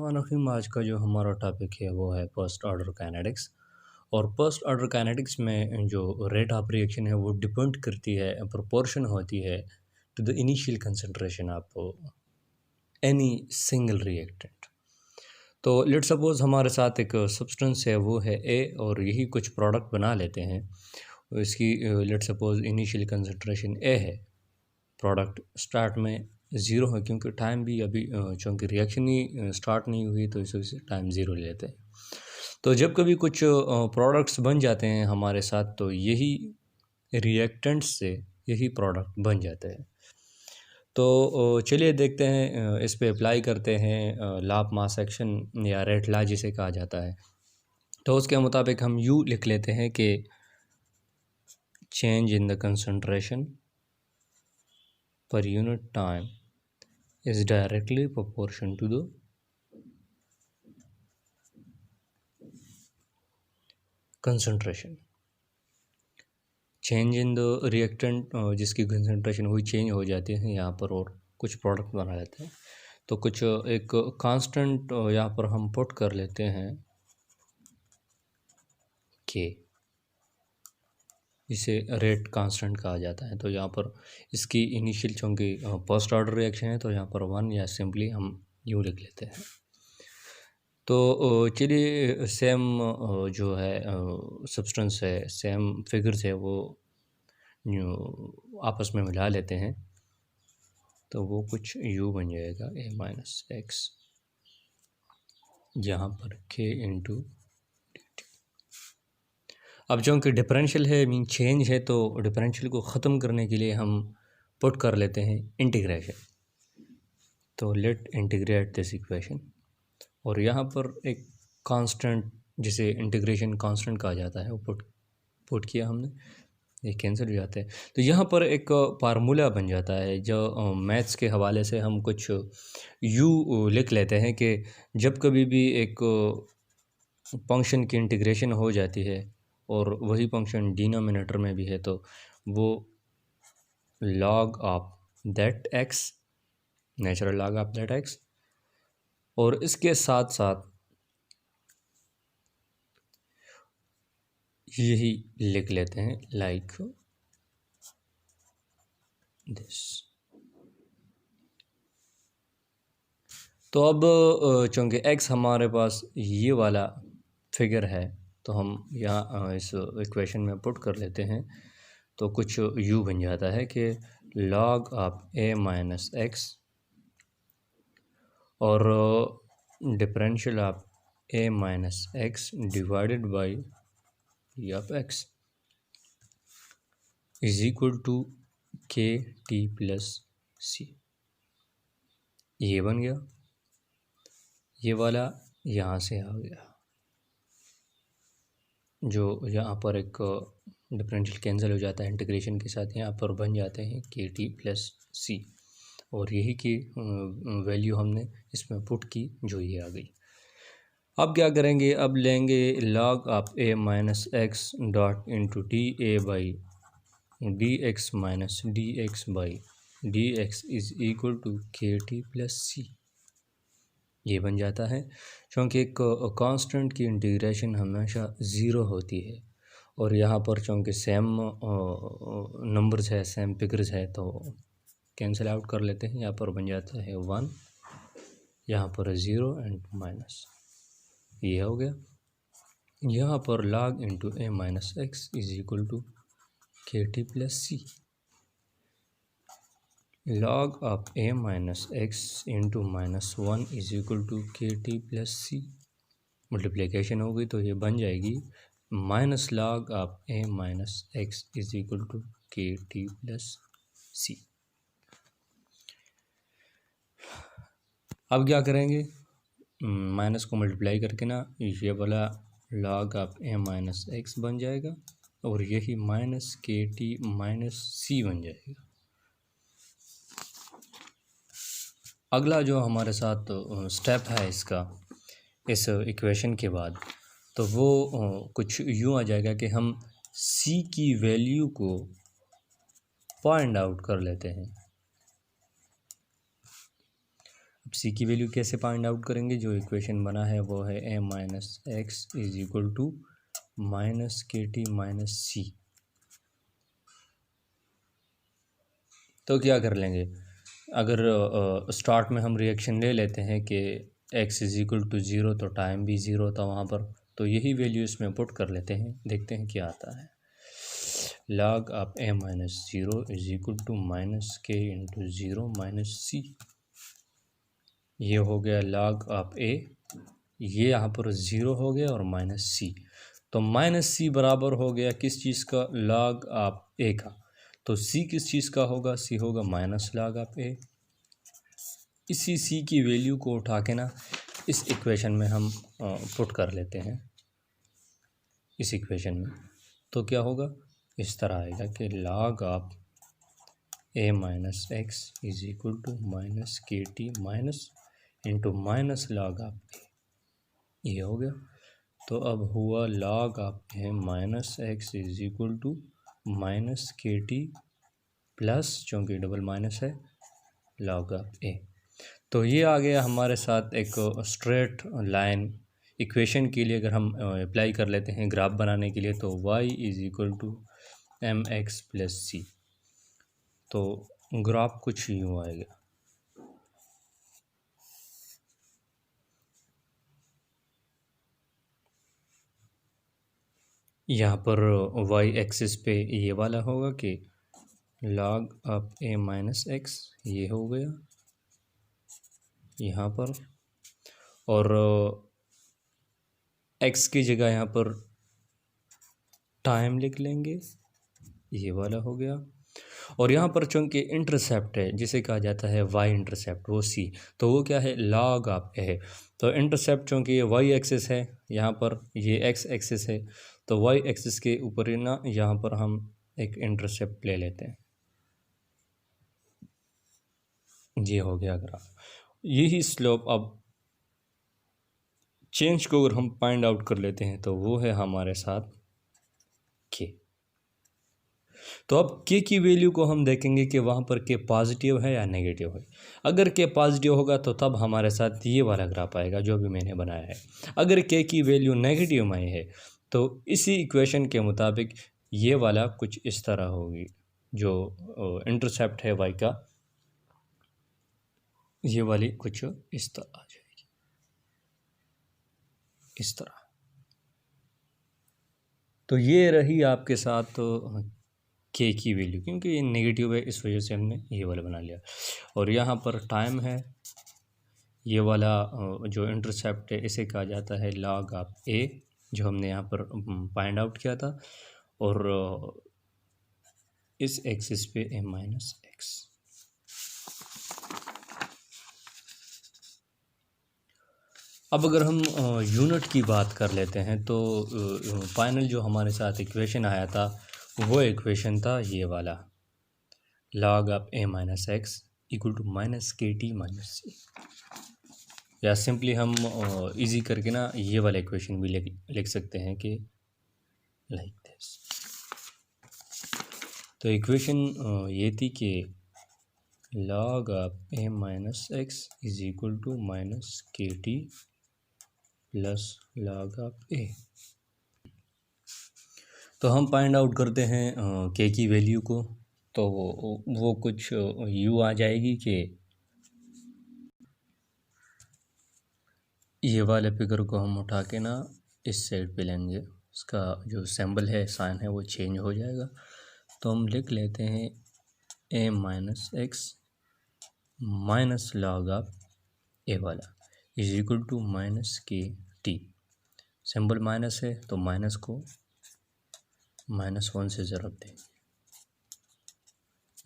बिस्मिल्लाहिर्रहमानिर्रहीम। आज का जो हमारा टॉपिक है वो है फर्स्ट ऑर्डर काइनेटिक्स। और फर्स्ट ऑर्डर काइनेटिक्स में जो रेट ऑफ रिएक्शन है वो डिपेंड करती है, प्रोपोर्शन होती है to the initial concentration of any single reactant. तो लेट सपोज हमारे साथ एक सब्सटेंस है वो है ए, और यही कुछ प्रोडक्ट बना लेते हैं। इसकी लेट सपोज इनिशियल कंसंट्रेशन ए है, प्रोडक्ट स्टार्ट में ज़ीरो है क्योंकि टाइम भी अभी चूँकि रिएक्शन ही स्टार्ट नहीं हुई तो इस वजह से टाइम ज़ीरो ले लेते हैं। तो जब कभी कुछ प्रोडक्ट्स बन जाते हैं हमारे साथ तो यही रिएक्टेंट्स से यही प्रोडक्ट बन जाते हैं। तो चलिए देखते हैं, इस पे अप्लाई करते हैं लॉ ऑफ मास एक्शन या रेट लॉ जिसे कहा जाता है। तो उसके मुताबिक हम यू लिख लेते हैं कि change in the concentration per unit time is directly proportional to the concentration. Change in the reactant, जिसकी कंसंट्रेशन हुई चेंज हो जाती है यहाँ पर, और कुछ प्रोडक्ट बना लेते हैं। तो कुछ एक कांस्टेंट यहाँ पर हम पुट कर लेते हैं के, इसे रेट कांस्टेंट कहा जाता है। तो यहाँ पर इसकी इनिशियल चूँकि फर्स्ट ऑर्डर रिएक्शन है तो यहाँ पर 1 या सिंपली हम यूँ लिख लेते हैं। तो चलिए सेम जो है सब्सटेंस है, सेम फिगर्स है, वो आपस में मिला लेते हैं तो वो कुछ u बन जाएगा a माइनस एक्स, यहाँ पर k इंटू। अब चूँकि डिफरेंशियल है मीन चेंज है, तो डिफरेंशियल को ख़त्म करने के लिए हम पुट कर लेते हैं इंटीग्रेशन। तो लेट इंटीग्रेट दिस इक्वेशन, और यहाँ पर एक कांस्टेंट जिसे इंटीग्रेशन कांस्टेंट कहा जाता है वो पुट किया हमने, ये कैंसिल हो जाते हैं। तो यहाँ पर एक फार्मूला बन जाता है जो मैथ्स के हवाले से हम कुछ यू लिख लेते हैं कि जब कभी भी एक फंक्शन की इंटीग्रेशन हो जाती है और वही फंक्शन डिनोमिनेटर में भी है तो वो log of that x, natural log of that x, और इसके साथ साथ यही लिख लेते हैं लाइक दिस। तो अब चूँकि x हमारे पास ये वाला फिगर है तो हम यहाँ इस इक्वेशन में पुट कर लेते हैं तो कुछ u बन जाता है कि log of a minus x और differential of a minus x divided by p of x is equal to k t plus c। ये बन गया, ये वाला यहाँ से आ गया, जो यहाँ पर एक डिफरेंशियल कैंसिल हो जाता है इंटीग्रेशन के साथ, यहाँ पर बन जाते हैं के टी प्लस सी, और यही की वैल्यू हमने इसमें पुट की जो ये आ गई। अब क्या करेंगे, अब लेंगे log of a minus X dot into D A by D X minus D X by D X is equal to के टी प्लस सी। ये बन जाता है क्योंकि एक कांस्टेंट की इंटीग्रेशन हमेशा ज़ीरो होती है, और यहाँ पर चूँकि सेम नंबर्स है, सेम फिगर्स है, तो कैंसिल आउट कर लेते हैं। यहाँ पर बन जाता है 1, यहाँ पर 0 एंड माइनस, ये हो गया। यहाँ पर log into a minus x is equal to के T plus c. log of a minus x into minus 1 is equal to के टी प्लस सी। मल्टीप्लिकेशन हो गई तो ये बन जाएगी minus log of a minus x is equal to के T plus c. अब क्या करेंगे, माइनस को मल्टीप्लाई करके ना ये वाला log of a minus x बन जाएगा और यही माइनस के टी माइनस सी बन जाएगा। अगला जो हमारे साथ स्टेप है इसका, इस इक्वेशन के बाद, तो वो कुछ यूँ आ जाएगा कि हम c की वैल्यू को फाइंड आउट कर लेते हैं। अब सी की वैल्यू कैसे फाइंड आउट करेंगे? जो इक्वेशन बना है वो है a minus x is equal to minus के टी माइनस सी। तो क्या कर लेंगे, अगर स्टार्ट में हम रिएक्शन ले लेते हैं कि x is equal to zero, तो टाइम भी ज़ीरो था वहाँ पर, तो यही वैल्यू इसमें पुट कर लेते हैं, देखते हैं क्या आता है। log of a minus zero is equal to minus K into zero minus C. ये हो गया log ऑफ a, ये यहाँ पर ज़ीरो हो गया और माइनस सी, तो माइनस सी बराबर हो गया किस चीज़ का? log ऑफ a का। तो c किस चीज़ का होगा? c होगा माइनस log ऑफ a। इसी c की वैल्यू को उठा के ना इस इक्वेशन में हम पुट कर लेते हैं, इस इक्वेशन में। तो क्या होगा? इस तरह आएगा कि log of a minus x is equal to minus के T minus into minus log of a, ये हो गया। तो अब हुआ log of a minus x is equal to minus के टी प्लस, चूँकि डबल माइनस है, log ऑफ a। तो ये आ गया हमारे साथ एक स्ट्रेट लाइन इक्वेशन के लिए। अगर हम अप्लाई कर लेते हैं ग्राफ बनाने के लिए, तो y is equal to m x plus c, तो ग्राफ कुछ यूँ आएगा। यहाँ पर y एक्सिस पे ये वाला होगा कि log of a minus x, ये हो गया यहाँ पर, और x की जगह यहाँ पर टाइम लिख लेंगे, ये वाला हो गया। और यहाँ पर चूँकि इंटरसेप्ट है जिसे कहा जाता है y इंटरसेप्ट, वो c, तो वो क्या है? log ऑफ a है। तो इंटरसेप्ट चूँकि ये y एक्सिस है, यहाँ पर ये x एक्सिस है, तो y एक्सिस के ऊपर ही ना यहाँ पर हम एक इंटरसेप्ट ले लेते हैं, ये हो गया ग्राफ। यही स्लोप अब चेंज को अगर हम फाइंड आउट कर लेते हैं तो वो है हमारे साथ k। तो अब k की वैल्यू को हम देखेंगे कि वहाँ पर k पॉजिटिव है या नेगेटिव है। अगर k पॉजिटिव होगा तो तब हमारे साथ ये वाला ग्राफ आएगा जो भी मैंने बनाया है। अगर k की वैल्यू नेगेटिव में है तो इसी इक्वेशन के मुताबिक ये वाला कुछ इस तरह होगी, जो इंटरसेप्ट है y का, ये वाली कुछ इस तरह आ जाएगी, इस तरह। तो ये रही आपके साथ k की वैल्यू, क्योंकि ये नेगेटिव है इस वजह से हमने ये वाला बना लिया। और यहाँ पर टाइम है, ये वाला जो इंटरसेप्ट है इसे कहा जाता है log ऑफ a, जो हमने यहाँ पर फाइंड आउट किया था। और इस एक्सिस पे a माइनस एक्स। अब अगर हम यूनिट की बात कर लेते हैं तो फाइनल जो हमारे साथ इक्वेशन आया था वो इक्वेशन था ये वाला, log of a minus X equal to minus के टी माइनस सी। या सिंपली हम इजी करके ना ये वाला इक्वेशन भी लिख सकते हैं कि लाइक दिस। तो इक्वेशन ये थी कि log of a minus x is equal to minus के T plus log of a। तो हम फाइंड आउट करते हैं k की वैल्यू को, तो वो कुछ u आ जाएगी कि ये वाले फिगर को हम उठा के ना इस साइड पे लेंगे, उसका जो सिंबल है, साइन है, वो चेंज हो जाएगा। तो हम लिख लेते हैं a minus x minus log of a वाला इज इक्वल टू माइनस के टी। सिंबल माइनस है तो माइनस को -1 से ज़रूर दें,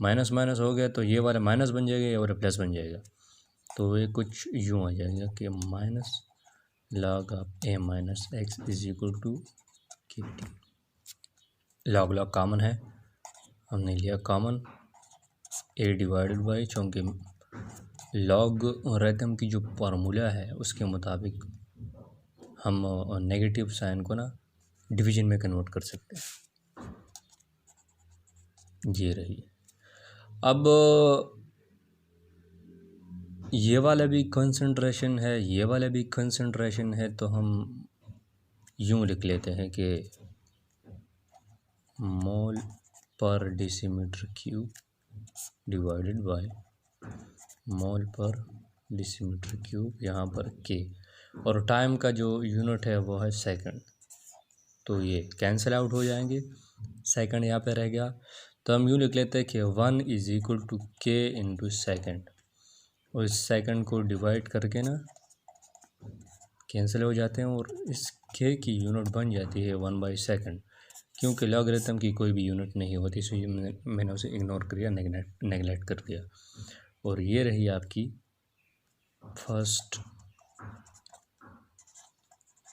माइनस माइनस हो गया तो ये वाला माइनस बन जाएगा, ये वाला प्लस बन जाएगा। तो ये कुछ यूँ आ जाएगा कि minus log of a minus x is equal to के टी। लॉग लॉग कॉमन है, हमने लिया कॉमन a डिवाइडेड बाई, चूँकि लॉगरिथम की जो फार्मूला है उसके मुताबिक हम नेगेटिव साइन को ना डिवीजन में कन्वर्ट कर सकते हैं। ये रही। अब ये वाला भी कंसंट्रेशन है, ये वाला भी कंसंट्रेशन है, तो हम यूँ लिख लेते हैं कि मोल पर decimetre cube divided by mole पर डेसीमीटर क्यूब, यहाँ पर के, और टाइम का जो यूनिट है वो है सेकंड, तो ये कैंसिल आउट हो जाएंगे, सेकंड यहाँ पे रह गया। तो हम यूँ लिख लेते हैं कि 1 इज़ इक्वल टू के इंटू सेकेंड, और इस सेकंड को डिवाइड करके ना कैंसिल हो जाते हैं, और इस के की यूनिट बन जाती है 1/सेकंड, क्योंकि लॉगरिथम की कोई भी यूनिट नहीं होती, इसलिए मैंने उसे इग्नोर कर दिया, नेगलेक्ट कर दिया। और ये रही आपकी फर्स्ट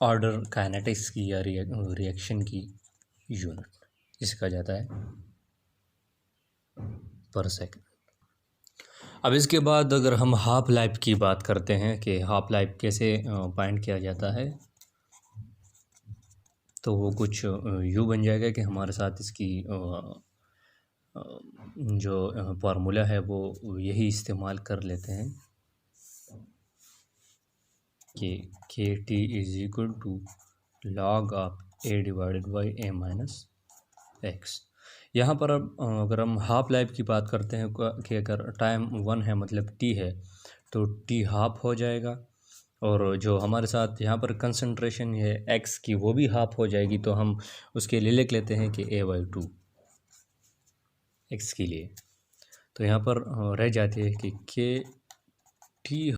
ऑर्डर काइनेटिक्स की या रिएक्शन की यूनिट, जिसे कहा जाता है पर सेकंड। अब इसके बाद अगर हम हाफ लाइफ की बात करते हैं कि हाफ लाइफ कैसे फाइंड किया जाता है, तो वो कुछ यूँ बन जाएगा कि हमारे साथ इसकी जो फार्मूला है वो यही इस्तेमाल कर लेते हैं कि K T is equal to log of A divided by A minus X. यहाँ पर अब अगर हम हाफ लाइफ की बात करते हैं कि अगर टाइम 1 है मतलब टी है, तो टी हाफ हो जाएगा, और जो हमारे साथ यहाँ पर कंसंट्रेशन है एक्स की वो भी हाफ हो जाएगी, तो हम उसके लिए लिख लेते हैं कि a/2 एक्स के लिए। तो यहाँ पर रह जाती है कि के टी